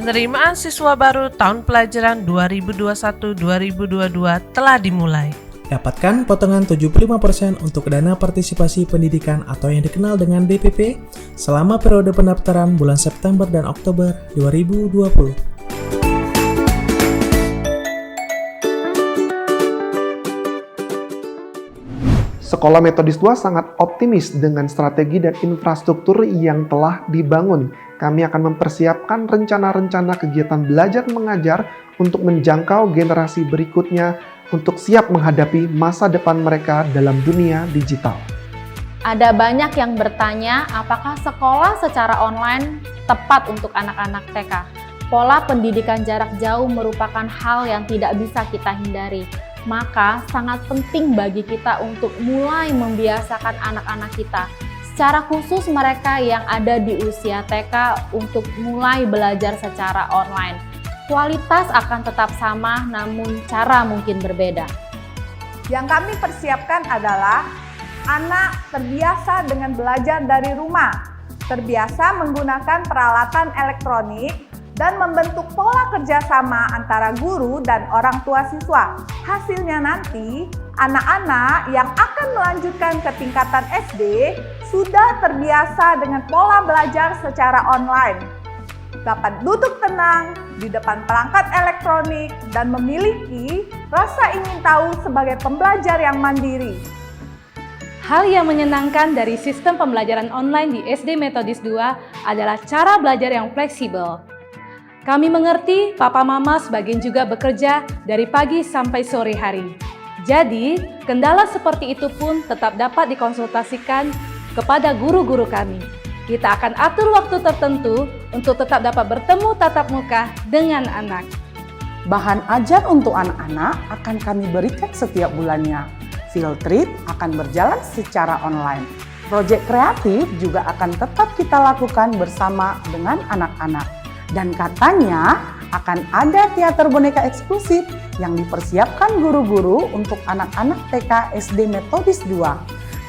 Penerimaan siswa baru tahun pelajaran 2021-2022 telah dimulai. Dapatkan potongan 75% untuk dana partisipasi pendidikan atau yang dikenal dengan DPP selama periode pendaftaran bulan September dan Oktober 2020. Sekolah Metodis 2 sangat optimis dengan strategi dan infrastruktur yang telah dibangun. Kami akan mempersiapkan rencana-rencana kegiatan belajar mengajar untuk menjangkau generasi berikutnya untuk siap menghadapi masa depan mereka dalam dunia digital. Ada banyak yang bertanya apakah sekolah secara online tepat untuk anak-anak TK. Pola pendidikan jarak jauh merupakan hal yang tidak bisa kita hindari. Maka sangat penting bagi kita untuk mulai membiasakan anak-anak kita, secara khusus mereka yang ada di usia TK untuk mulai belajar secara online. Kualitas akan tetap sama, namun cara mungkin berbeda. Yang kami persiapkan adalah anak terbiasa dengan belajar dari rumah, terbiasa menggunakan peralatan elektronik, dan membentuk pola kerjasama antara guru dan orang tua siswa. Hasilnya nanti, anak-anak yang akan melanjutkan ke tingkatan SD sudah terbiasa dengan pola belajar secara online. Dapat duduk tenang di depan perangkat elektronik dan memiliki rasa ingin tahu sebagai pembelajar yang mandiri. Hal yang menyenangkan dari sistem pembelajaran online di SD Metodis 2 adalah cara belajar yang fleksibel. Kami mengerti papa mama sebagian juga bekerja dari pagi sampai sore hari. Jadi, kendala seperti itu pun tetap dapat dikonsultasikan kepada guru-guru kami. Kita akan atur waktu tertentu untuk tetap dapat bertemu tatap muka dengan anak. Bahan ajar untuk anak-anak akan kami berikan setiap bulannya. Field trip akan berjalan secara online. Proyek kreatif juga akan tetap kita lakukan bersama dengan anak-anak. Dan katanya akan ada teater boneka eksklusif yang dipersiapkan guru-guru untuk anak-anak TK SD Metodis 2.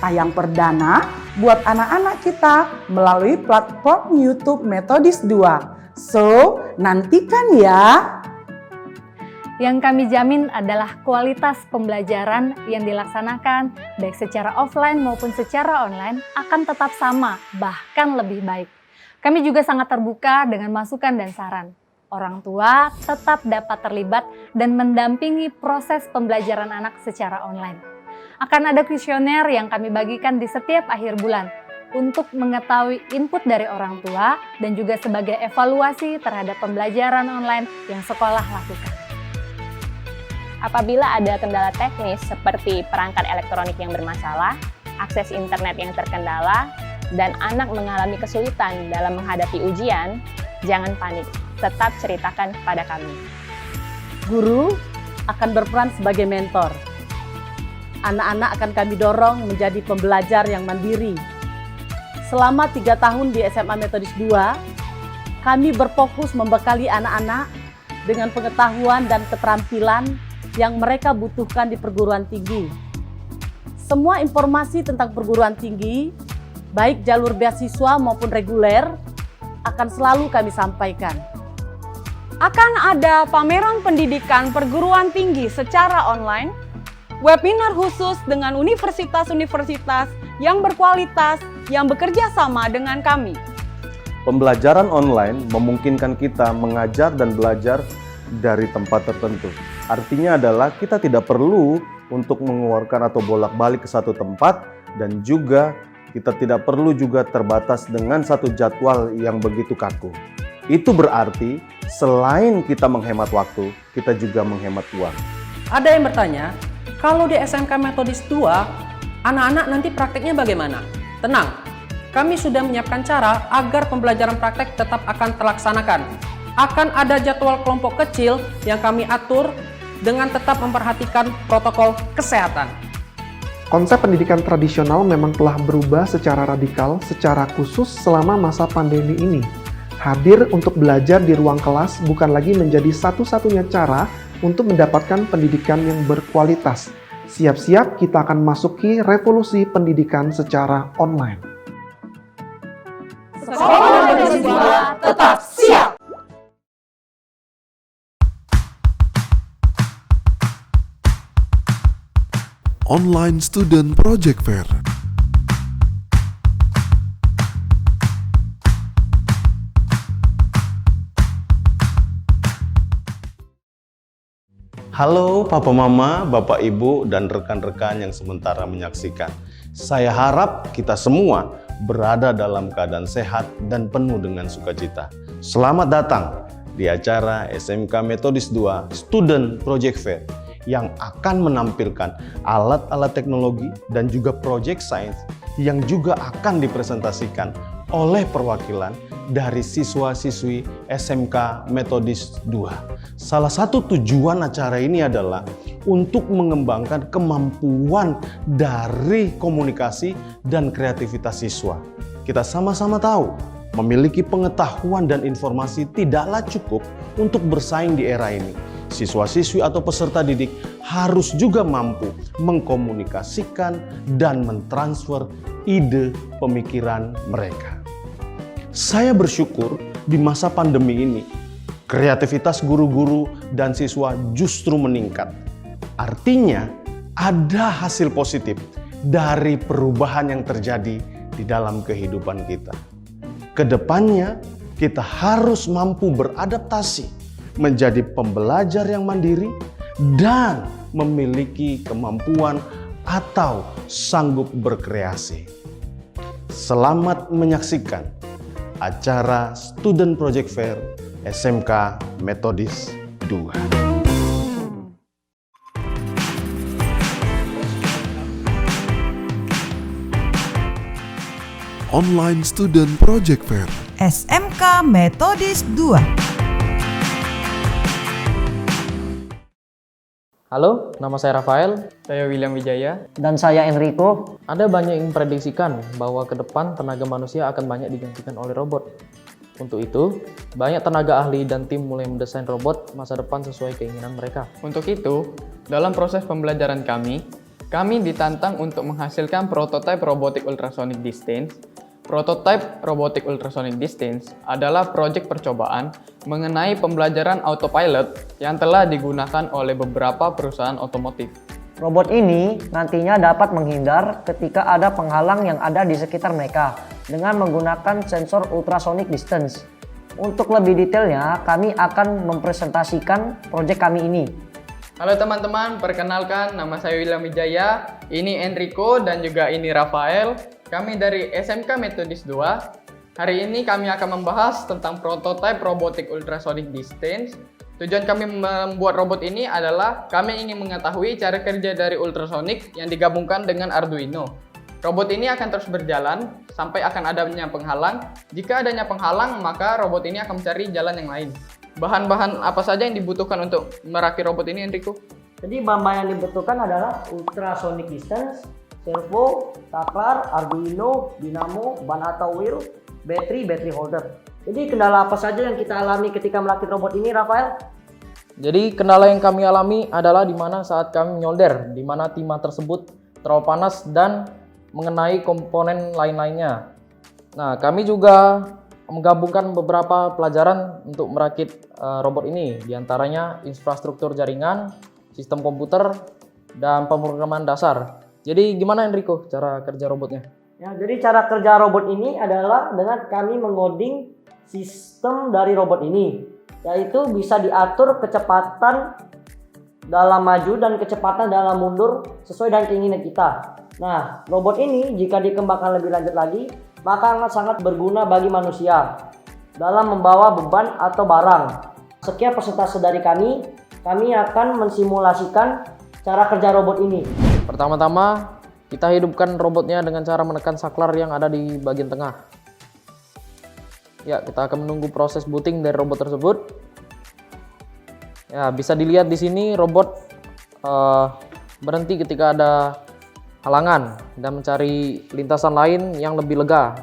Tayang perdana buat anak-anak kita melalui platform YouTube Metodis 2. So, nantikan ya! Yang kami jamin adalah kualitas pembelajaran yang dilaksanakan baik secara offline maupun secara online akan tetap sama, bahkan lebih baik. Kami juga sangat terbuka dengan masukan dan saran. Orang tua tetap dapat terlibat dan mendampingi proses pembelajaran anak secara online. Akan ada kuesioner yang kami bagikan di setiap akhir bulan untuk mengetahui input dari orang tua dan juga sebagai evaluasi terhadap pembelajaran online yang sekolah lakukan. Apabila ada kendala teknis seperti perangkat elektronik yang bermasalah, akses internet yang terkendala, dan anak mengalami kesulitan dalam menghadapi ujian, jangan panik, tetap ceritakan kepada kami. Guru akan berperan sebagai mentor. Anak-anak akan kami dorong menjadi pembelajar yang mandiri. Selama 3 tahun di SMA Metodis 2, kami berfokus membekali anak-anak dengan pengetahuan dan keterampilan yang mereka butuhkan di perguruan tinggi. Semua informasi tentang perguruan tinggi, baik jalur beasiswa maupun reguler, akan selalu kami sampaikan. Akan ada pameran pendidikan perguruan tinggi secara online, webinar khusus dengan universitas-universitas yang berkualitas yang bekerja sama dengan kami. Pembelajaran online memungkinkan kita mengajar dan belajar dari tempat tertentu. Artinya adalah kita tidak perlu untuk mengeluarkan atau bolak-balik ke satu tempat, dan juga kita tidak perlu juga terbatas dengan satu jadwal yang begitu kaku. Itu berarti selain kita menghemat waktu, kita juga menghemat uang. Ada yang bertanya, kalau di SMK Metodis 2, anak-anak nanti prakteknya bagaimana? Tenang, kami sudah menyiapkan cara agar pembelajaran praktek tetap akan terlaksanakan. Akan ada jadwal kelompok kecil yang kami atur dengan tetap memperhatikan protokol kesehatan. Konsep pendidikan tradisional memang telah berubah secara radikal, secara khusus selama masa pandemi ini. Hadir untuk belajar di ruang kelas bukan lagi menjadi satu-satunya cara untuk mendapatkan pendidikan yang berkualitas. Siap-siap kita akan masuki revolusi pendidikan secara online. Sekolah Metodis 2 tetap siap! Online Student Project Fair. Halo Papa Mama, Bapak Ibu, dan rekan-rekan yang sementara menyaksikan. Saya harap kita semua berada dalam keadaan sehat dan penuh dengan sukacita. Selamat datang di acara SMK Metodis 2 Student Project Fair yang akan menampilkan alat-alat teknologi dan juga project science yang juga akan dipresentasikan oleh perwakilan dari siswa-siswi SMK Metodis 2. Salah satu tujuan acara ini adalah untuk mengembangkan kemampuan dari komunikasi dan kreativitas siswa. Kita sama-sama tahu, memiliki pengetahuan dan informasi tidaklah cukup untuk bersaing di era ini. Siswa-siswi atau peserta didik harus juga mampu mengkomunikasikan dan mentransfer ide pemikiran mereka. Saya bersyukur di masa pandemi ini, kreativitas guru-guru dan siswa justru meningkat. Artinya, ada hasil positif dari perubahan yang terjadi di dalam kehidupan kita. Kedepannya, kita harus mampu beradaptasi menjadi pembelajar yang mandiri dan memiliki kemampuan atau sanggup berkreasi. Selamat menyaksikan acara Student Project Fair SMK Metodis 2. Online Student Project Fair. SMK Metodis 2. Halo, nama saya Rafael. Saya William Wijaya. Dan saya Enrico. Ada banyak yang memprediksikan bahwa ke depan tenaga manusia akan banyak digantikan oleh robot. Untuk itu, banyak tenaga ahli dan tim mulai mendesain robot masa depan sesuai keinginan mereka. Untuk itu, dalam proses pembelajaran kami ditantang untuk menghasilkan prototipe robotic ultrasonic distance. Prototipe robotic ultrasonic distance adalah proyek percobaan mengenai pembelajaran autopilot yang telah digunakan oleh beberapa perusahaan otomotif. Robot ini nantinya dapat menghindar ketika ada penghalang yang ada di sekitar mereka dengan menggunakan sensor ultrasonic distance. Untuk lebih detailnya, kami akan mempresentasikan proyek kami ini. Halo teman-teman, perkenalkan nama saya William Wijaya, ini Enrico dan juga ini Rafael. Kami dari SMK Metodis 2. Hari ini kami akan membahas tentang prototipe robotic ultrasonic distance. Tujuan kami membuat robot ini adalah kami ingin mengetahui cara kerja dari ultrasonic yang digabungkan dengan Arduino. Robot ini akan terus berjalan sampai akan adanya penghalang. Jika adanya penghalang, maka robot ini akan mencari jalan yang lain. Bahan-bahan apa saja yang dibutuhkan untuk merakit robot ini, Enrico? Jadi bahan-bahan yang dibutuhkan adalah ultrasonic distance, servo, saklar, Arduino, dinamo, ban atau wheel, battery holder. Jadi kendala apa saja yang kita alami ketika merakit robot ini, Rafael? Jadi kendala yang kami alami adalah di mana saat kami nyolder, di mana timah tersebut terlalu panas dan mengenai komponen lain-lainnya. Nah, kami juga menggabungkan beberapa pelajaran untuk merakit robot ini, diantaranya infrastruktur jaringan, sistem komputer, dan pemrograman dasar. Jadi gimana Enrico cara kerja robotnya? Ya, jadi cara kerja robot ini adalah dengan kami mengoding sistem dari robot ini, yaitu bisa diatur kecepatan dalam maju dan kecepatan dalam mundur sesuai dengan keinginan kita. Nah, robot ini jika dikembangkan lebih lanjut lagi, maka sangat berguna bagi manusia dalam membawa beban atau barang. Sekian persentase dari kami akan mensimulasikan cara kerja robot ini. Pertama-tama, kita hidupkan robotnya dengan cara menekan saklar yang ada di bagian tengah. Ya, kita akan menunggu proses booting dari robot tersebut. Ya, bisa dilihat di sini robot berhenti ketika ada halangan dan mencari lintasan lain yang lebih lega.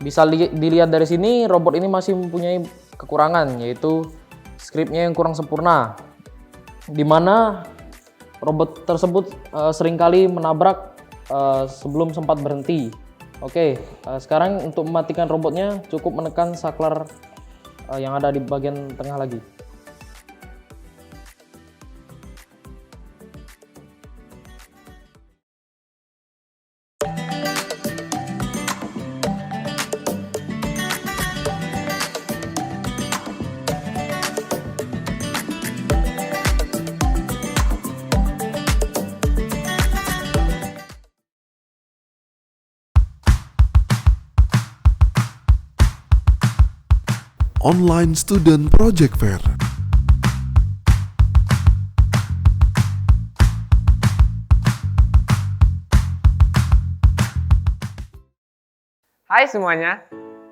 Bisa dilihat dari sini robot ini masih mempunyai kekurangan, yaitu scriptnya yang kurang sempurna, di mana robot tersebut seringkali menabrak sebelum sempat berhenti. Oke, sekarang untuk mematikan robotnya cukup menekan saklar yang ada di bagian tengah lagi. Online Student Project Fair. Hai semuanya,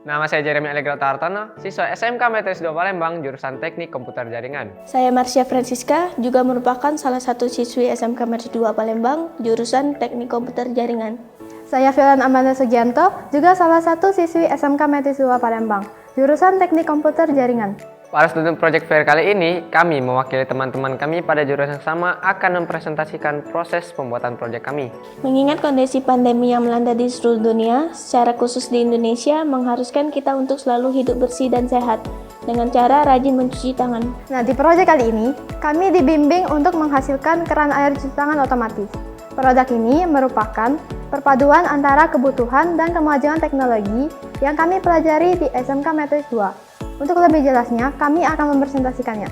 nama saya Jeremy Allegra Tartono, siswa SMK Metodis 2 Palembang, jurusan Teknik Komputer Jaringan. Saya Marsha Francisca, juga merupakan salah satu siswi SMK Metodis 2 Palembang, jurusan Teknik Komputer Jaringan. Saya Filan Amanda Sugianto, juga salah satu siswi SMK Metodis 2 Palembang, jurusan Teknik Komputer Jaringan. Pada Student Project Fair kali ini, kami mewakili teman-teman kami pada jurusan yang sama akan mempresentasikan proses pembuatan proyek kami. Mengingat kondisi pandemi yang melanda di seluruh dunia, secara khusus di Indonesia, mengharuskan kita untuk selalu hidup bersih dan sehat, dengan cara rajin mencuci tangan. Nah, di proyek kali ini, kami dibimbing untuk menghasilkan keran air cuci tangan otomatis. Produk ini merupakan perpaduan antara kebutuhan dan kemajuan teknologi yang kami pelajari di SMK Metodis 2. Untuk lebih jelasnya, kami akan mempresentasikannya.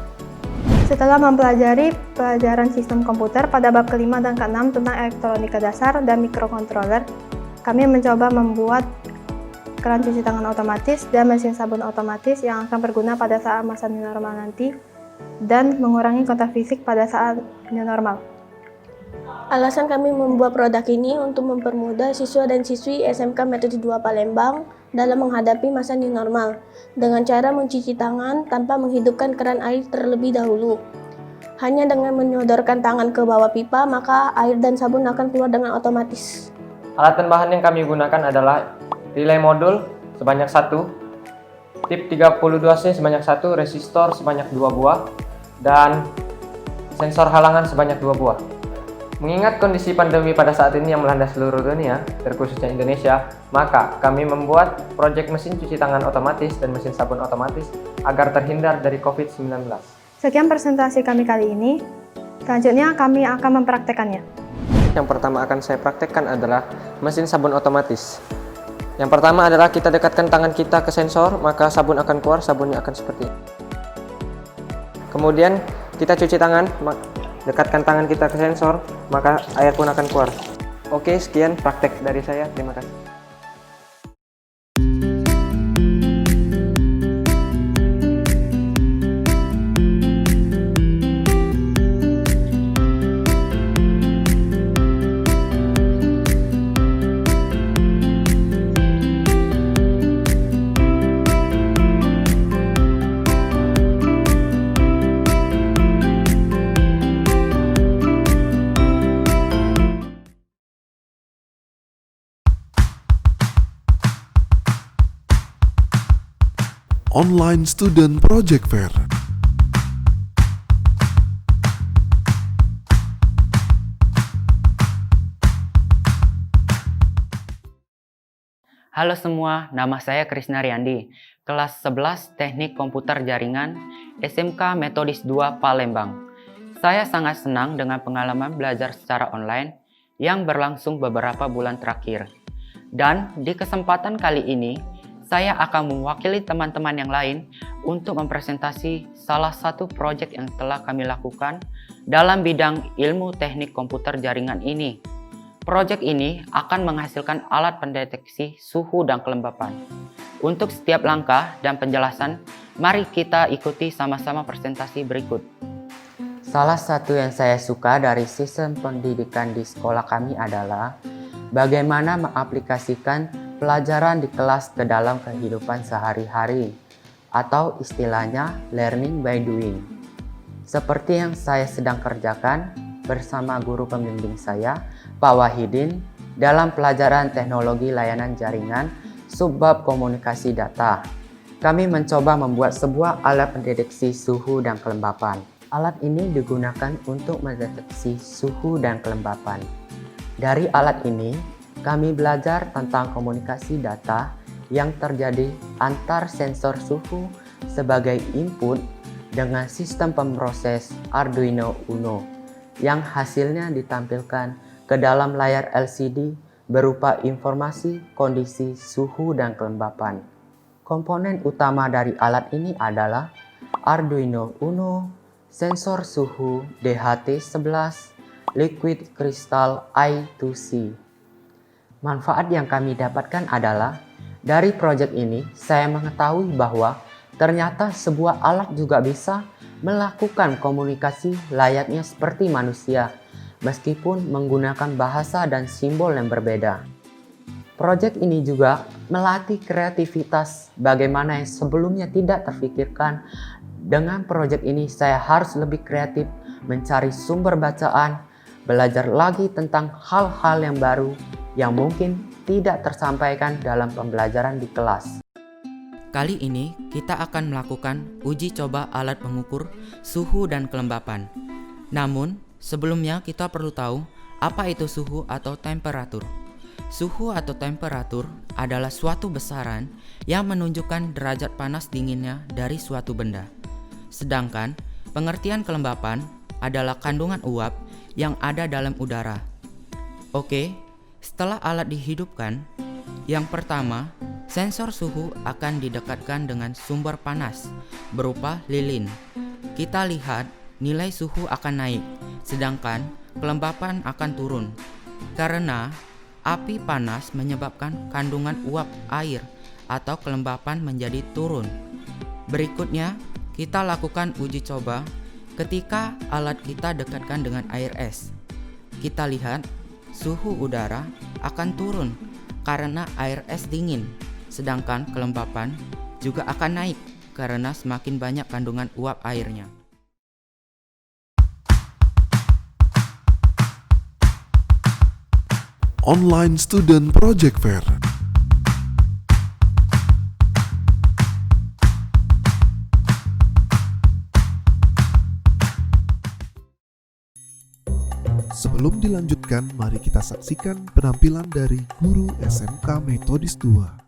Setelah mempelajari pelajaran sistem komputer pada bab ke-5 dan ke-6 tentang elektronika dasar dan mikrokontroler, kami mencoba membuat keran cuci tangan otomatis dan mesin sabun otomatis yang akan berguna pada saat masa new normal nanti dan mengurangi kontak fisik pada saat new normal. Alasan kami membuat produk ini untuk mempermudah siswa dan siswi SMK Metodis 2 Palembang dalam menghadapi masa new normal dengan cara mencuci tangan tanpa menghidupkan keran air terlebih dahulu. Hanya dengan menyodorkan tangan ke bawah pipa, maka air dan sabun akan keluar dengan otomatis. Alat dan bahan yang kami gunakan adalah relay modul sebanyak 1, tip 32C sebanyak 1, resistor sebanyak 2 buah, dan sensor halangan sebanyak 2 buah. Mengingat kondisi pandemi pada saat ini yang melanda seluruh dunia, terkhususnya Indonesia, maka kami membuat proyek mesin cuci tangan otomatis dan mesin sabun otomatis agar terhindar dari COVID-19. Sekian presentasi kami kali ini. Selanjutnya kami akan mempraktekannya. Yang pertama akan saya praktekkan adalah mesin sabun otomatis. Yang pertama adalah kita dekatkan tangan kita ke sensor, maka sabun akan keluar, sabunnya akan seperti ini. Kemudian kita cuci tangan, dekatkan tangan kita ke sensor, maka air pun akan keluar. Oke, sekian praktek dari saya. Terima kasih. Online Student Project Fair. Halo semua, nama saya Krisna Riyandi, kelas 11 Teknik Komputer Jaringan, SMK Metodis 2 Palembang. Saya sangat senang dengan pengalaman belajar secara online yang berlangsung beberapa bulan terakhir. Dan di kesempatan kali ini, saya akan mewakili teman-teman yang lain untuk mempresentasi salah satu proyek yang telah kami lakukan dalam bidang ilmu teknik komputer jaringan ini. Proyek ini akan menghasilkan alat pendeteksi suhu dan kelembapan. Untuk setiap langkah dan penjelasan, mari kita ikuti sama-sama presentasi berikut. Salah satu yang saya suka dari sistem pendidikan di sekolah kami adalah bagaimana mengaplikasikan pelajaran di kelas ke dalam kehidupan sehari-hari, atau istilahnya learning by doing. Seperti yang saya sedang kerjakan bersama guru pembimbing saya, Pak Wahidin, dalam pelajaran teknologi layanan jaringan subbab komunikasi data. Kami mencoba membuat sebuah alat pendeteksi suhu dan kelembapan. Alat ini digunakan untuk mendeteksi suhu dan kelembapan. Dari alat ini, kami belajar tentang komunikasi data yang terjadi antar sensor suhu sebagai input dengan sistem pemroses Arduino Uno yang hasilnya ditampilkan ke dalam layar LCD berupa informasi kondisi suhu dan kelembapan. Komponen utama dari alat ini adalah Arduino Uno, sensor suhu DHT11, liquid crystal I2C. Manfaat yang kami dapatkan adalah dari proyek ini saya mengetahui bahwa Ternyata sebuah alat juga bisa melakukan komunikasi layaknya seperti manusia, meskipun menggunakan bahasa dan simbol yang berbeda. Proyek ini juga melatih kreativitas bagaimana yang sebelumnya tidak terfikirkan. Dengan proyek ini saya harus lebih kreatif mencari sumber bacaan, belajar lagi tentang hal-hal yang baru yang mungkin tidak tersampaikan dalam pembelajaran di kelas. Kali ini kita akan melakukan uji coba alat pengukur suhu dan kelembapan. Namun, sebelumnya kita perlu tahu apa itu suhu atau temperatur. Suhu atau temperatur adalah suatu besaran yang menunjukkan derajat panas dinginnya dari suatu benda. Sedangkan pengertian kelembapan adalah kandungan uap yang ada dalam udara. Oke, setelah alat dihidupkan, yang pertama, sensor suhu akan didekatkan dengan sumber panas berupa lilin. Kita lihat nilai suhu akan naik, sedangkan kelembapan akan turun. Karena api panas menyebabkan kandungan uap air atau kelembapan menjadi turun. Berikutnya, kita lakukan uji coba ketika alat kita dekatkan dengan air es. Kita lihat suhu udara akan turun karena air es dingin, sedangkan kelembapan juga akan naik karena semakin banyak kandungan uap airnya. Online Student Project Fair. Sebelum dilanjutkan, mari kita saksikan penampilan dari guru SMK Metodis 2.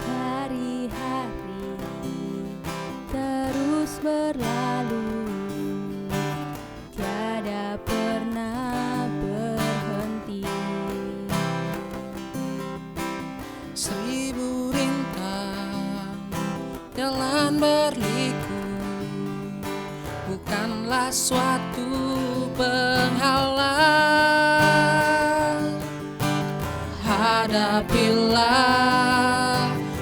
Hari-hari terus berlalu, tiada pernah berhenti. Seribu rintang jalan berliku, bukanlah suatu penghalang. Hadapilah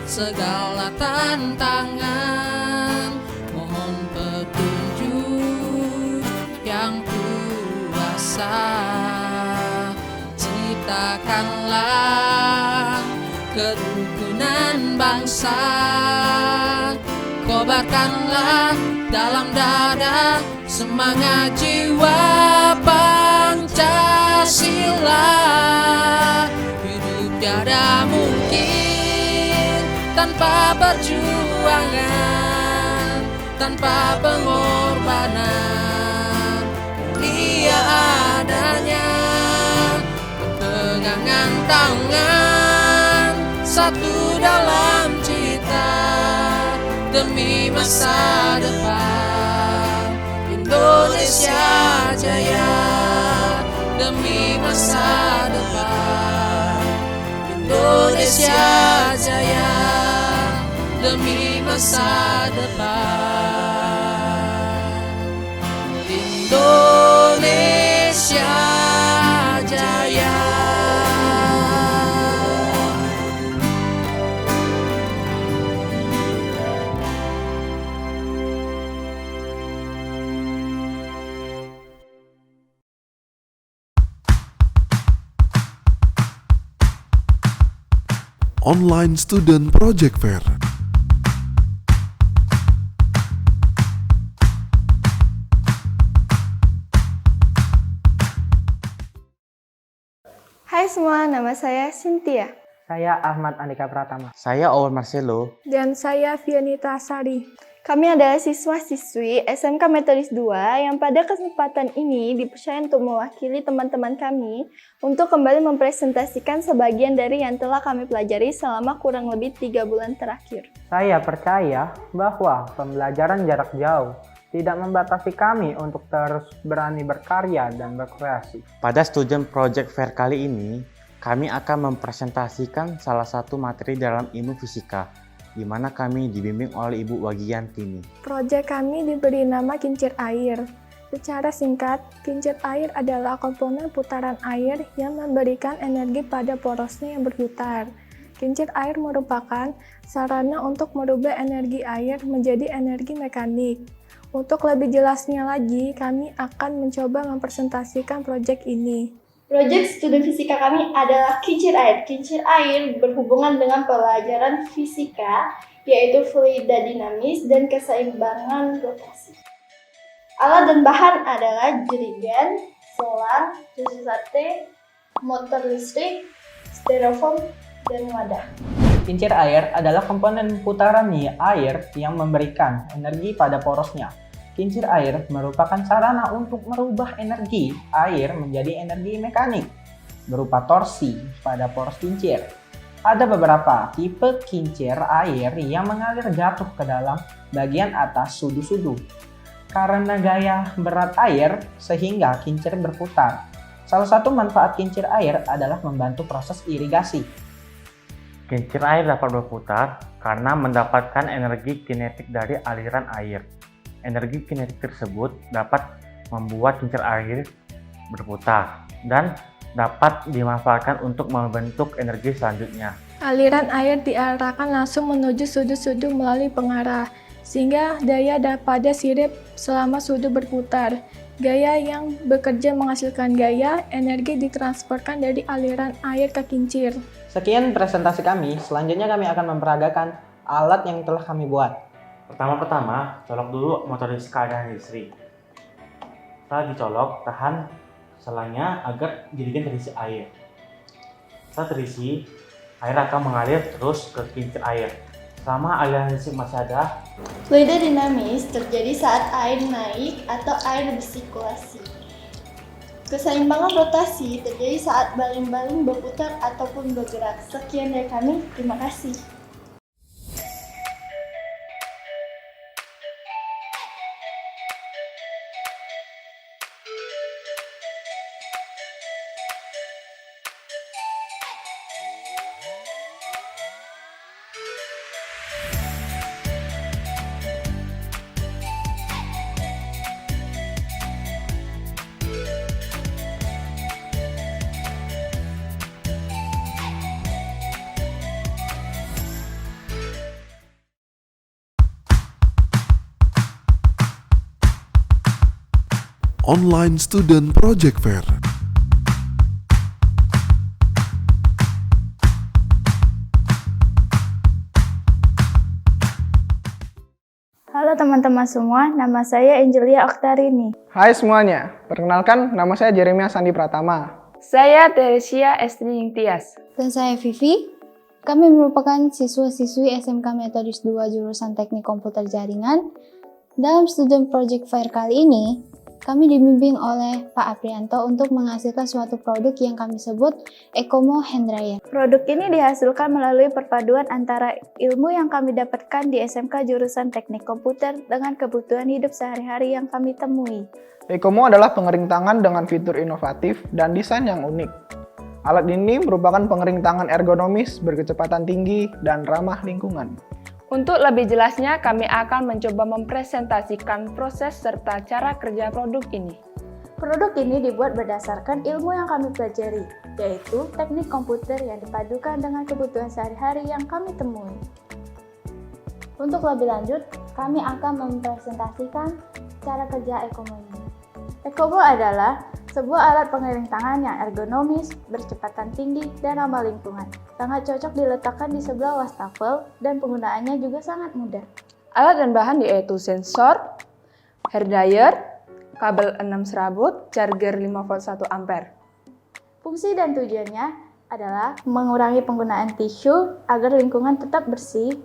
segala tantangan, mohon petunjuk yang kuasa. Ciptakanlah kerukunan bangsa, kobarkanlah dalam dada semangat jiwa Pancasila. Hidup tiada mungkin tanpa perjuangan, tanpa pengorbanan. Mulia adanya perpegangan tangan, satu dalam cita demi masa depan. Indonesia jaya demi masa depan. Indonesia jaya demi masa depan. Indonesia jaya. Online Student Project Fair. Hai semua, nama saya Cynthia. Saya Ahmad Andika Pratama. Saya Owen Marcelo. Dan saya Vianita Sari. Kami adalah siswa-siswi SMK Metodis 2 yang pada kesempatan ini dipercaya untuk mewakili teman-teman kami untuk kembali mempresentasikan sebagian dari yang telah kami pelajari selama kurang lebih 3 bulan terakhir. Saya percaya bahwa pembelajaran jarak jauh tidak membatasi kami untuk terus berani berkarya dan berkreasi. Pada Student Project Fair kali ini, kami akan mempresentasikan salah satu materi dalam ilmu fisika, di mana kami dibimbing oleh Ibu Wagiantini. Proyek kami diberi nama Kincir Air. Secara singkat, kincir air adalah komponen putaran air yang memberikan energi pada porosnya yang berputar. Kincir air merupakan sarana untuk merubah energi air menjadi energi mekanik. Untuk lebih jelasnya lagi, kami akan mencoba mempresentasikan proyek ini. Proyek studi fisika kami adalah kincir air. Kincir air berhubungan dengan pelajaran fisika, yaitu fluida dinamis dan keseimbangan rotasi. Alat dan bahan adalah jerigen, selang, susu sate, motor listrik, styrofoam, dan wadah. Kincir air adalah komponen putaran air yang memberikan energi pada porosnya. Kincir air merupakan sarana untuk merubah energi air menjadi energi mekanik berupa torsi pada poros kincir. Ada beberapa tipe kincir air yang mengalir jatuh ke dalam bagian atas sudu-sudu karena gaya berat air sehingga kincir berputar. Salah satu manfaat kincir air adalah membantu proses irigasi. Kincir air dapat berputar karena mendapatkan energi kinetik dari aliran air. Energi kinetik tersebut dapat membuat kincir air berputar dan dapat dimanfaatkan untuk membentuk energi selanjutnya. Aliran air diarahkan langsung menuju sudu-sudu melalui pengarah, sehingga daya pada sirip selama sudu berputar. Gaya yang bekerja menghasilkan gaya, energi ditransferkan dari aliran air ke kincir. Sekian presentasi kami, selanjutnya kami akan memperagakan alat yang telah kami buat. Pertama-tama, colok dulu motor listrik ke aliran listrik. Setelah dicolok, tahan selangnya agar jerigen terisi air. Setelah terisi, air akan mengalir terus ke kincir air. Selama aliran listrik masih ada, Fluida dinamis terjadi saat air naik atau air bersirkulasi. Keseimbangan rotasi terjadi saat baling-baling berputar ataupun bergerak. Sekian dari kami, terima kasih. Online Student Project Fair. Halo teman-teman semua, nama saya Angelia Oktarini. Hai semuanya, perkenalkan nama saya Jeremia Sandi Pratama. Saya Teresia Estri Tias. Dan saya Vivi. Kami merupakan siswa-siswi SMK Metodis 2 jurusan Teknik Komputer Jaringan. Dalam Student Project Fair kali ini, kami dibimbing oleh Pak Aprianto untuk menghasilkan suatu produk yang kami sebut Ecomo Hand Dryer. Produk ini dihasilkan melalui perpaduan antara ilmu yang kami dapatkan di SMK jurusan Teknik Komputer dengan kebutuhan hidup sehari-hari yang kami temui. Ecomo adalah pengering tangan dengan fitur inovatif dan desain yang unik. Alat ini merupakan pengering tangan ergonomis, berkecepatan tinggi, dan ramah lingkungan. Untuk lebih jelasnya, kami akan mencoba mempresentasikan proses serta cara kerja produk ini. Produk ini dibuat berdasarkan ilmu yang kami pelajari, yaitu teknik komputer yang dipadukan dengan kebutuhan sehari-hari yang kami temui. Untuk lebih lanjut, kami akan mempresentasikan cara kerja Ecomo ini. Ecomo adalah sebuah alat pengering tangan yang ergonomis, berkecepatan tinggi, dan ramah lingkungan. Sangat cocok diletakkan di sebelah wastafel dan penggunaannya juga sangat mudah. Alat dan bahan yaitu sensor, hair dryer, kabel 6 serabut, charger 5 volt 1 ampere. Fungsi dan tujuannya adalah mengurangi penggunaan tisu agar lingkungan tetap bersih.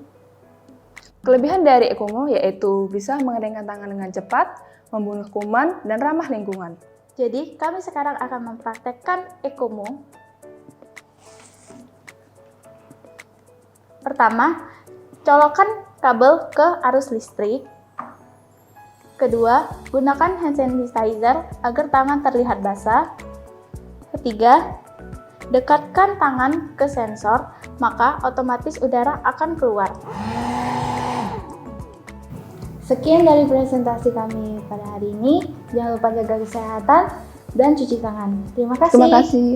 Kelebihan dari Ecomo yaitu bisa mengeringkan tangan dengan cepat, membunuh kuman, dan ramah lingkungan. Jadi, kami sekarang akan mempraktekkan Ecomo. Pertama, colokkan kabel ke arus listrik. Kedua, gunakan hand sanitizer agar tangan terlihat basah. Ketiga, dekatkan tangan ke sensor, maka otomatis udara akan keluar. Sekian dari presentasi kami pada hari ini. Jangan lupa jaga kesehatan dan cuci tangan. Terima kasih. Terima kasih.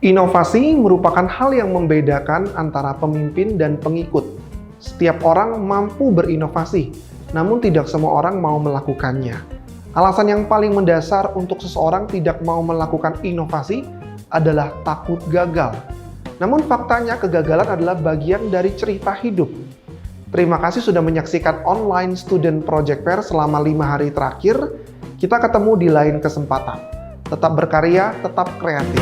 Inovasi merupakan hal yang membedakan antara pemimpin dan pengikut. Setiap orang mampu berinovasi, namun tidak semua orang mau melakukannya. Alasan yang paling mendasar untuk seseorang tidak mau melakukan inovasi adalah takut gagal. Namun faktanya kegagalan adalah bagian dari cerita hidup. Terima kasih sudah menyaksikan online student project fair selama 5 hari terakhir. Kita ketemu di lain kesempatan. Tetap berkarya, tetap kreatif.